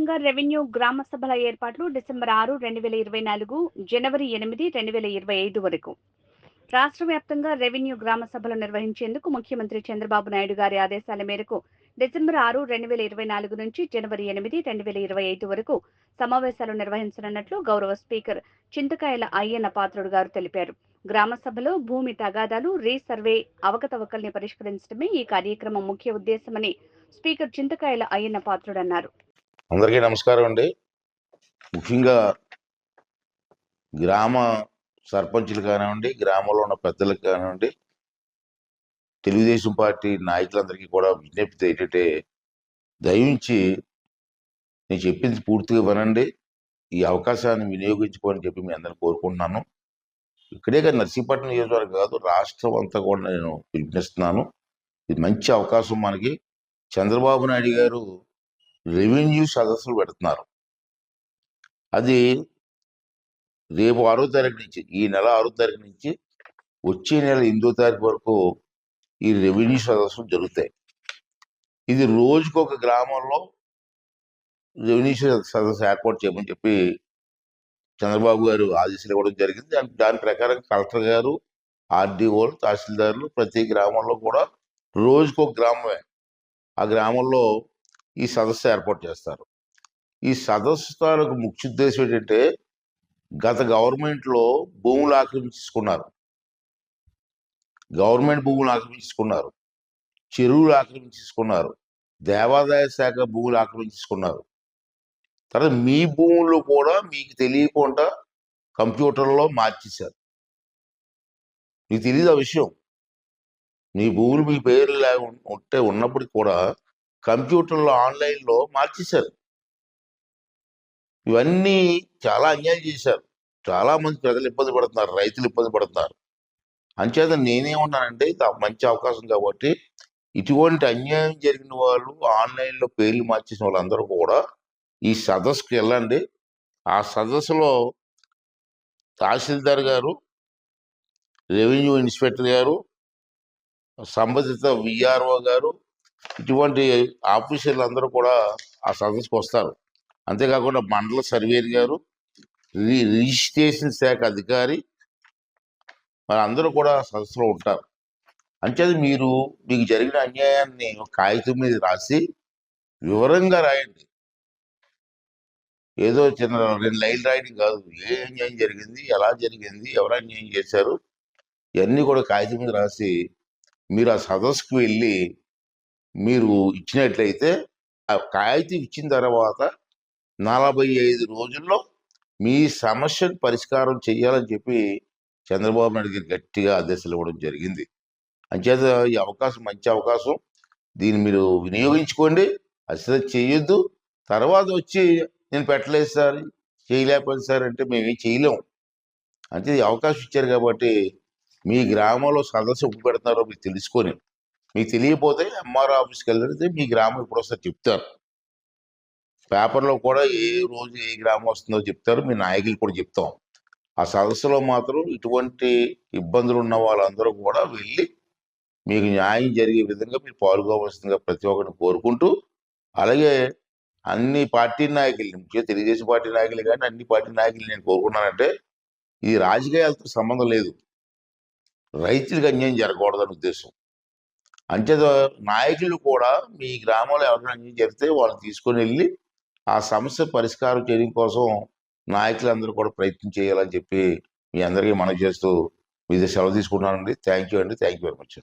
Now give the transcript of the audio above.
వ్యాప్తంగా రెవెన్యూ గ్రామ సభల ఏర్పాట్లు డిసెంబర్ 6, 2024, జనవరి 8, 2025 వరకు. రాష్ట్ర వ్యాప్తంగా రెవెన్యూ గ్రామ సభలు నిర్వహించేందుకు ముఖ్యమంత్రి చంద్రబాబు నాయుడు గారి ఆదేశాల మేరకు డిసెంబర్ 6, 2024 నుంచి జనవరి 8, 2025 వరకు సమావేశాలు నిర్వహించనున్నట్లు గౌరవ స్పీకర్ చింతకాయల అయ్యన్న పాత్రుడు గారు తెలిపారు. గ్రామ సభలో భూమి తగాదాలు, రీసర్వే అవకతవకల్ని పరిష్కరించడమే ఈ కార్యక్రమం ముఖ్య ఉద్దేశమని స్పీకర్ చింతకాయల అయ్యన్న పాత్రుడు అన్నారు. అందరికీ నమస్కారం అండి. ముఖ్యంగా గ్రామ సర్పంచులు కానివ్వండి, గ్రామంలో ఉన్న పెద్దలకు కానివ్వండి, తెలుగుదేశం పార్టీ నాయకులందరికీ కూడా విజ్ఞప్తి ఏంటంటే, దయించి నేను చెప్పింది పూర్తిగా వినండి, ఈ అవకాశాన్ని వినియోగించుకోని చెప్పి మీ అందరిని కోరుకుంటున్నాను. ఇక్కడే కానీ నర్సీపట్నం నియోజకవర్గం కాదు, రాష్ట్రం అంతా కూడా నేను పిలుపునిస్తున్నాను. ఇది మంచి అవకాశం మనకి. చంద్రబాబు నాయుడు గారు రెవెన్యూ సదస్సులు పెడుతున్నారు. అది రేపు 6వ తారీఖు నుంచి, ఈ నెల 6వ తారీఖు నుంచి వచ్చే నెల 8వ తారీఖు వరకు ఈ రెవెన్యూ సదస్సులు జరుగుతాయి. ఇది రోజుకొక గ్రామంలో రెవెన్యూ సదస్సు ఏర్పాటు చేయమని చెప్పి చంద్రబాబు గారు ఆదేశాలు ఇవ్వడం జరిగింది. దాని ప్రకారం కలెక్టర్ గారు, ఆర్డీఓలు, తహసీల్దారులు ప్రతి గ్రామంలో కూడా రోజుకొక గ్రామమే, ఆ గ్రామంలో ఈ సదస్సు ఏర్పాటు చేస్తారు. ఈ సదస్సు తాలూకు ముఖ్య ఉద్దేశం ఏంటంటే, గత గవర్నమెంట్లో భూములు ఆక్రమించుకున్నారు, గవర్నమెంట్ భూములు ఆక్రమించుకున్నారు, చెరువులు ఆక్రమించుకున్నారు, దేవాదాయ శాఖ భూములు ఆక్రమించుకున్నారు. తర్వాత మీ భూములు కూడా మీకు తెలియకుండా కంప్యూటర్లో మార్చేశారు. మీకు తెలియదు ఆ విషయం. మీ భూములు మీ పేర్లు ఉంటే ఉన్నప్పటికీ కూడా కంప్యూటర్లో, ఆన్లైన్లో మార్చేశారు. ఇవన్నీ చాలా అన్యాయం చేశారు. చాలా మంది ప్రజలు ఇబ్బంది పడుతున్నారు, రైతులు ఇబ్బంది పడుతున్నారు. అంచేత నేనేమన్నానంటే, ఇది మంచి అవకాశం కాబట్టి ఇటువంటి అన్యాయం జరిగిన వాళ్ళు, ఆన్లైన్లో పేర్లు మార్చేసిన వాళ్ళందరూ కూడా ఈ సదస్సుకు వెళ్ళండి. ఆ సదస్సులో తహసీల్దార్ గారు, రెవెన్యూ ఇన్స్పెక్టర్ గారు, సంబంధిత విఆర్ఓ గారు, ఇటువంటి ఆఫీసర్లు అందరూ కూడా ఆ సదస్సుకు వస్తారు. అంతేకాకుండా మండల సర్వేర్ గారు, రిజిస్ట్రేషన్ శాఖ అధికారి, మరి అందరూ కూడా సదస్సులో ఉంటారు. అంచేది మీకు జరిగిన అన్యాయాన్ని ఒక కాగితం మీద రాసి వివరంగా రాయండి. ఏదో చిన్న 2 లైన్లు రాయడం కాదు. ఏ అన్యాయం జరిగింది, ఎలా జరిగింది, ఎవరు అన్యాయం చేశారు, ఇవన్నీ కూడా కాగితం మీద రాసి మీరు ఆ సదస్సుకు వెళ్ళి మీరు ఇచ్చినట్లయితే, ఆ కాగితం ఇచ్చిన తర్వాత 45 రోజుల్లో మీ సమస్యను పరిష్కారం చేయాలని చెప్పి చంద్రబాబు నాయుడు గారు గట్టిగా ఆదేశాలు ఇవ్వడం జరిగింది. అంచేత ఈ అవకాశం మంచి అవకాశం, దీన్ని మీరు వినియోగించుకోండి. అసలు చేయొద్దు. తర్వాత వచ్చి నేను పెట్టలేదు సార్, చేయలేకపోయింది సార్ అంటే మేమేం చేయలేము. అంటే ఈ అవకాశం ఇచ్చారు కాబట్టి మీ గ్రామంలో సదస్సు ఎప్పుడు పెడుతున్నారో మీకు తెలుసుకొని, మీకు తెలియకపోతే ఎంఆర్ఓ ఆఫీస్కి వెళ్తే మీ గ్రామం ఎప్పుడు వస్తుందో చెప్తారు. పేపర్లో కూడా ఏ రోజు ఏ గ్రామం వస్తుందో చెప్తారు, మీ నాయకులు కూడా చెప్తాం. ఆ సదస్సులో మాత్రం ఇటువంటి ఇబ్బందులు ఉన్న వాళ్ళందరూ కూడా వెళ్ళి మీకు న్యాయం జరిగే విధంగా మీరు పాల్గొవలసిందిగా ప్రతి ఒక్కరిని కోరుకుంటూ, అలాగే అన్ని పార్టీ నాయకుల్ని, ముఖ్యంగా తెలుగుదేశం పార్టీ నాయకులు కానీ అన్ని పార్టీ నాయకులు నేను కోరుకున్నానంటే, ఈ రాజకీయాలతో సంబంధం లేదు, రైతులకు అన్యాయం జరగకూడదని ఉద్దేశం. అంచేత నాయకులు కూడా మీ గ్రామంలో ఎవరైనా అన్యాయం జరిగితే వాళ్ళని తీసుకొని వెళ్ళి ఆ సమస్య పరిష్కారం చేయడం కోసం నాయకులందరూ కూడా ప్రయత్నం చేయాలని చెప్పి మీ అందరికీ మనవి చేస్తూ మీ సెలవు తీసుకుంటున్నానండి. థ్యాంక్ యూ అండి. Thank you very much.